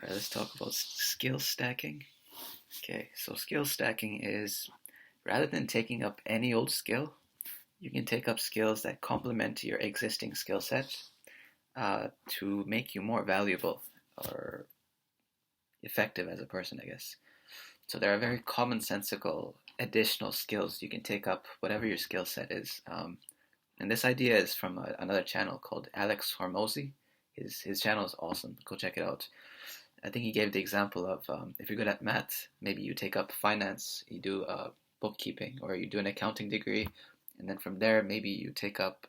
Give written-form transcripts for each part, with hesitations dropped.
All right, let's talk about skill stacking. Okay, so skill stacking is rather than taking up any old skill, you can take up skills that complement your existing skill set to make you more valuable or effective as a person, I guess. So there are very commonsensical additional skills you can take up, whatever your skill set is. And this idea is from another channel called Alex Hormozi. His channel is awesome. Go check it out. I think he gave the example of if you're good at math, maybe you take up finance, you do bookkeeping, or you do an accounting degree, and then from there maybe you take up,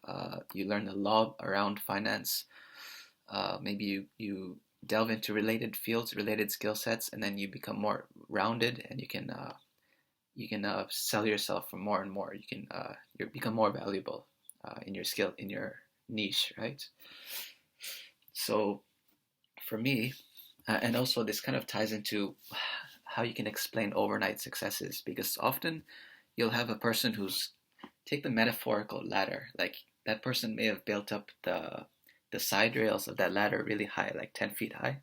you learn the law around finance. Maybe you delve into related fields, related skill sets, and then you become more rounded, and you can sell yourself for more and more. You become more valuable in your skill in your niche, right? So for me, and also, this kind of ties into how you can explain overnight successes because often you'll have a person who's take the metaphorical ladder. Like that person may have built up the side rails of that ladder really high, like 10 feet high,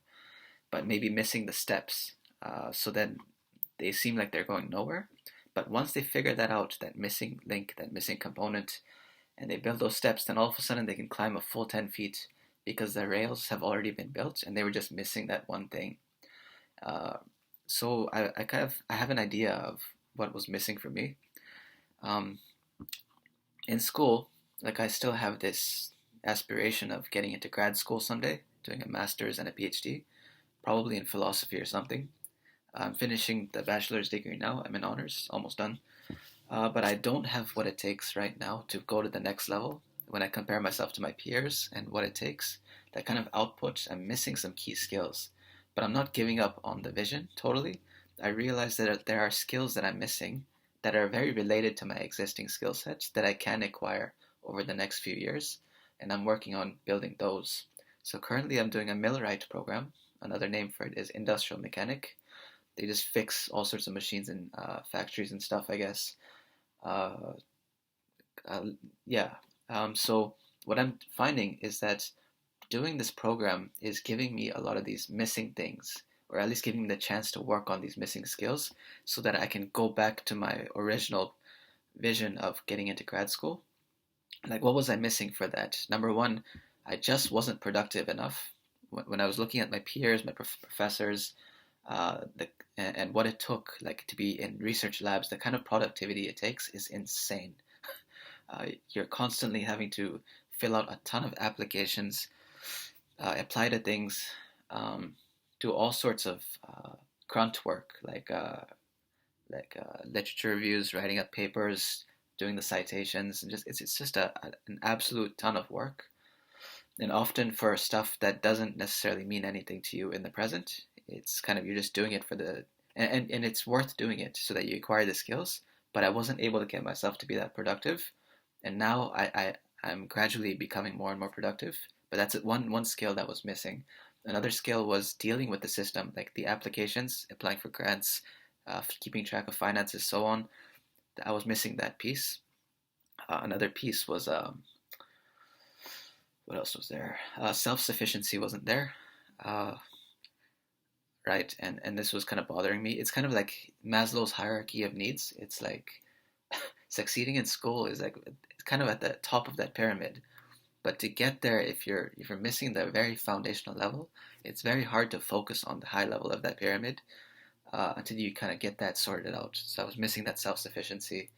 but maybe missing the steps. So then they seem like they're going nowhere. But once they figure that out, that missing link, that missing component, and they build those steps, then all of a sudden they can climb a full 10 feet because the rails have already been built and they were just missing that one thing. Uh, so I have an idea of what was missing for me. Um, in school, like I still have this aspiration of getting into grad school someday, doing a master's and a PhD, probably in philosophy or something. I'm finishing the bachelor's degree now. I'm in honors, almost done. But I don't have what it takes right now to go to the next level. When I compare myself to my peers and what it takes, that kind of output, I'm missing some key skills. But I'm not giving up on the vision totally. I realize that there are skills that I'm missing that are very related to my existing skill sets that I can acquire over the next few years, and I'm working on building those. So currently, I'm doing a millwright program. Another name for it is industrial mechanic. They just fix all sorts of machines in factories and stuff, I guess. Uh, uh, yeah. So what I'm finding is that doing this program is giving me a lot of these missing things, or at least giving me the chance to work on these missing skills so that I can go back to my original vision of getting into grad school. Like, what was I missing for that? Number one, I just wasn't productive enough. When I was looking at my peers, my professors, and what it took, like to be in research labs, the kind of productivity it takes is insane. You're constantly having to fill out a ton of applications, apply to things, um, do all sorts of grunt work like literature reviews, writing up papers, doing the citations, and just it's just an absolute ton of work. And often for stuff that doesn't necessarily mean anything to you in the present, it's kind of you're just doing it for the and it's worth doing it so that you acquire the skills. But I wasn't able to get myself to be that productive, and now I'm gradually becoming more and more productive. But that's one skill that was missing. Another skill was dealing with the system, like the applications, applying for grants, keeping track of finances, so on. I was missing that piece. Another piece was what else was there? Self sufficiency wasn't there. Uh, right, and this was kind of bothering me. It's kind of like Maslow's hierarchy of needs. It's like succeeding in school is like it's kind of at the top of that pyramid. But to get there, if you're missing the very foundational level, it's very hard to focus on the high level of that pyramid until you kind of get that sorted out. So I was missing that self sufficiency,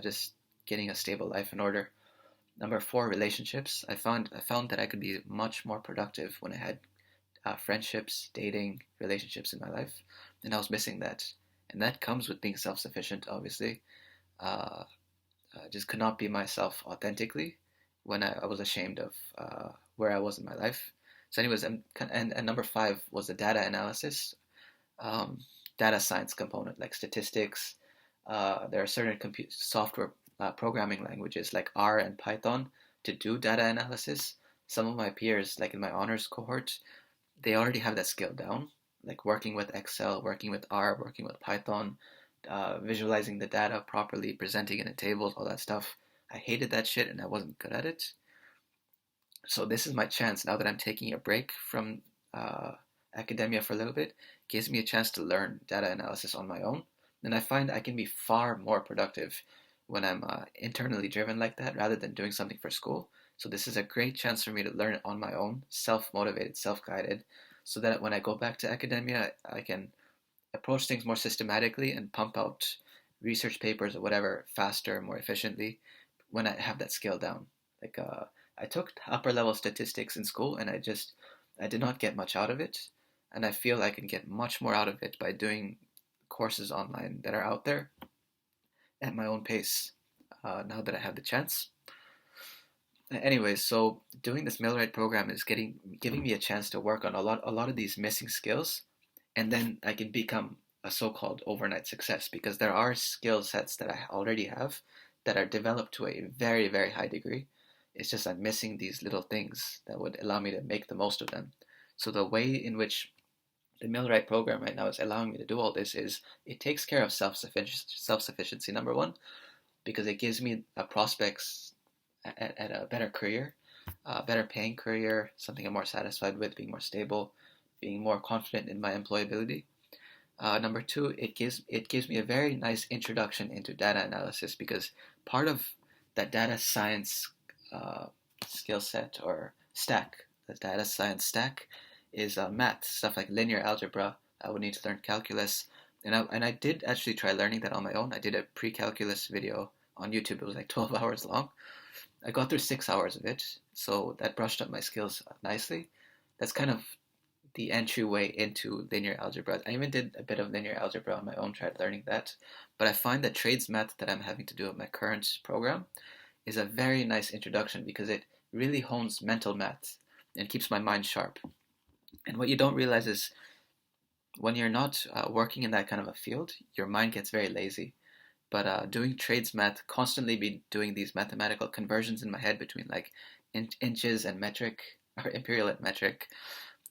just getting a stable life in order. Number four, relationships. I found that I could be much more productive when I had friendships, dating, relationships in my life, and I was missing that. And that comes with being self sufficient, obviously. Uh, just could not be myself authentically when I was ashamed of where I was in my life. So, anyways, and number five was the data analysis, um, data science component, like statistics. There are certain software programming languages like R and Python to do data analysis. Some of my peers, like in my honors cohort, they already have that skill down, like working with Excel, working with R, working with Python, visualizing the data properly, presenting it in tables, all that stuff. I hated that shit and I wasn't good at it. So this is my chance now that I'm taking a break from academia for a little bit gives me a chance to learn data analysis on my own. And I find I can be far more productive when I'm internally driven like that rather than doing something for school. So this is a great chance for me to learn it on my own, self-motivated, self-guided, so that when I go back to academia, I can approach things more systematically and pump out research papers or whatever faster, more efficiently when I have that skill down. Like I took upper level statistics in school and I did not get much out of it, and I feel I can get much more out of it by doing courses online that are out there at my own pace. Now that I have the chance. Anyways, so doing this Millwright program is giving me a chance to work on a lot of these missing skills, and then I can become a so-called overnight success because there are skill sets that I already have that are developed to a very, very high degree. It's just I'm missing these little things that would allow me to make the most of them. So the way in which the Millwright program right now is allowing me to do all this is it takes care of self-sufficiency, number one, because it gives me a prospects at a better career, a better paying career, something I'm more satisfied with, being more stable, being more confident in my employability. Number two, it gives me a very nice introduction into data analysis because part of that data science skill set or stack, the data science stack, is math stuff like linear algebra. I would need to learn calculus, and I did actually try learning that on my own. I did a pre-calculus video on YouTube. It was like 12 hours long. I got through 6 hours of it, so that brushed up my skills nicely. That's kind of the entryway into linear algebra. I even did a bit of linear algebra on my own, tried learning that. But I find that trades math that I'm having to do in my current program is a very nice introduction because it really hones mental math and keeps my mind sharp. And what you don't realize is when you're not working in that kind of a field, your mind gets very lazy. But doing trades math, constantly be doing these mathematical conversions in my head between like inches and metric or imperial and metric,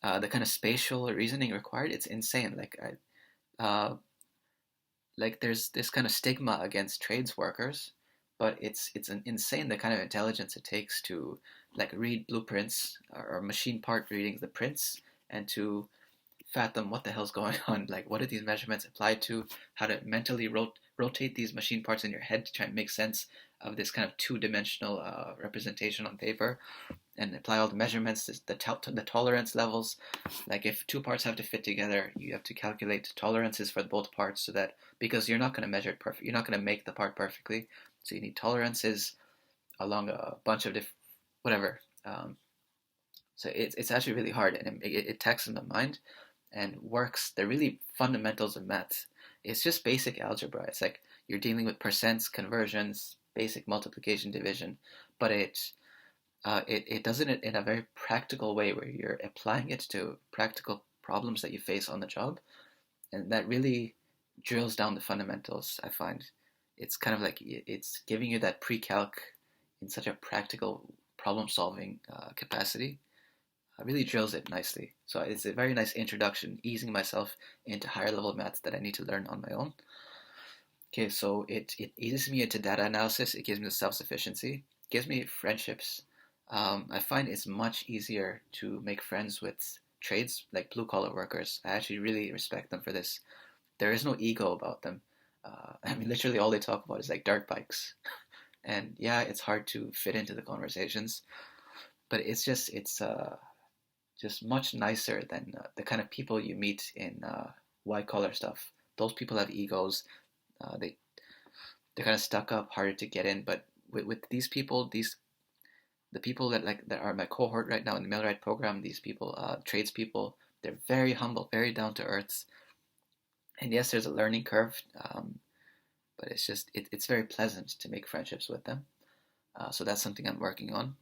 the kind of spatial reasoning required, it's insane. Like there's this kind of stigma against trades workers, but it's an insane the kind of intelligence it takes to like read blueprints or machine part reading the prints and to fathom what the hell's going on. Like what do these measurements apply to? How to mentally rotate these machine parts in your head to try and make sense of this kind of two-dimensional representation on paper, and apply all the measurements, the tolerance levels. Like if two parts have to fit together, you have to calculate tolerances for both parts so that because you're not going to measure it perfect, you're not going to make the part perfectly, so you need tolerances along a bunch of different whatever. So it's actually really hard, and it taxes my mind and works the really fundamentals of math. It's just basic algebra. It's like you're dealing with percents, conversions, basic multiplication, division, but it does it in a very practical way where you're applying it to practical problems that you face on the job, and that really drills down the fundamentals. I find it's kind of like it's giving you that pre-calc in such a practical problem-solving capacity. Really drills it nicely. So it's a very nice introduction, easing myself into higher level maths that I need to learn on my own. Okay, so it eases me into data analysis. It gives me the self-sufficiency. It gives me friendships. I find it's much easier to make friends with trades like blue-collar workers. I actually really respect them for this. There is no ego about them. I mean, literally all they talk about is like dirt bikes. And yeah, it's hard to fit into the conversations, but it's just much nicer than the kind of people you meet in white collar stuff. Those people have egos. They're kind of stuck up, harder to get in. But with these people, the people that are my cohort right now in the Millwright program, these people, tradespeople, they're very humble, very down to earth. And yes, there's a learning curve, but it's very pleasant to make friendships with them. So that's something I'm working on.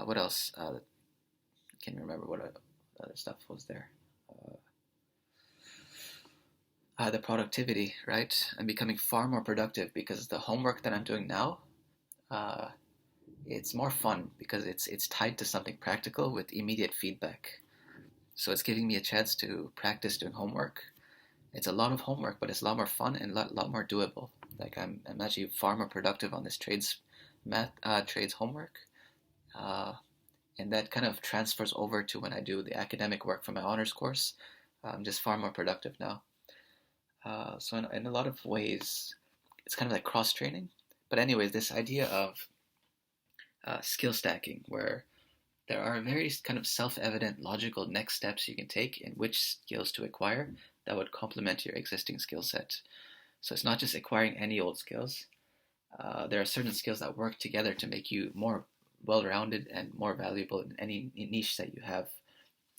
What else? Can't remember what other stuff was there. The productivity, right? I'm becoming far more productive because the homework that I'm doing now, it's more fun because it's tied to something practical with immediate feedback. So it's giving me a chance to practice doing homework. It's a lot of homework, but it's a lot more fun and a lot more doable. Like I'm actually far more productive on this trades homework. and that kind of transfers over to when I do the academic work for my honors course. I'm just far more productive now. So in a lot of ways, it's kind of like cross training. But anyways, this idea of skill stacking, where there are very kind of self-evident logical next steps you can take in which skills to acquire that would complement your existing skill set. So it's not just acquiring any old skills. There are certain skills that work together to make you more well-rounded and more valuable in any niche that you have.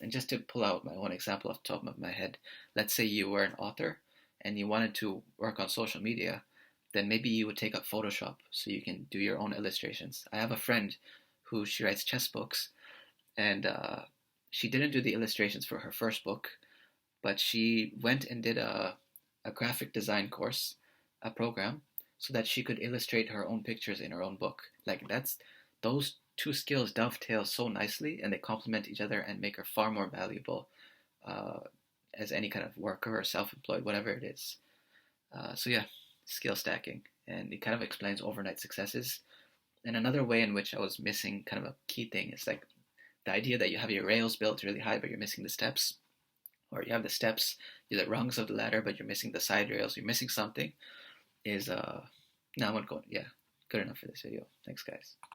And just to pull out my own example off the top of my head, let's say you were an author and you wanted to work on social media, then maybe you would take up Photoshop so you can do your own illustrations. I have a friend who she writes chess books, and she didn't do the illustrations for her first book, but she went and did a graphic design course, a program, so that she could illustrate her own pictures in her own book. Like that's those two skills dovetail so nicely, and they complement each other and make her far more valuable uh, as any kind of worker or self-employed, whatever it is. So yeah, skill stacking, and it kind of explains overnight successes. And another way in which I was missing kind of a key thing is like the idea that you have your rails built really high, but you're missing the steps, or you have the steps, you're the rungs of the ladder, but you're missing the side rails. You're missing something. Is no, I'm gonna go. Yeah, good enough for this video. Thanks, guys.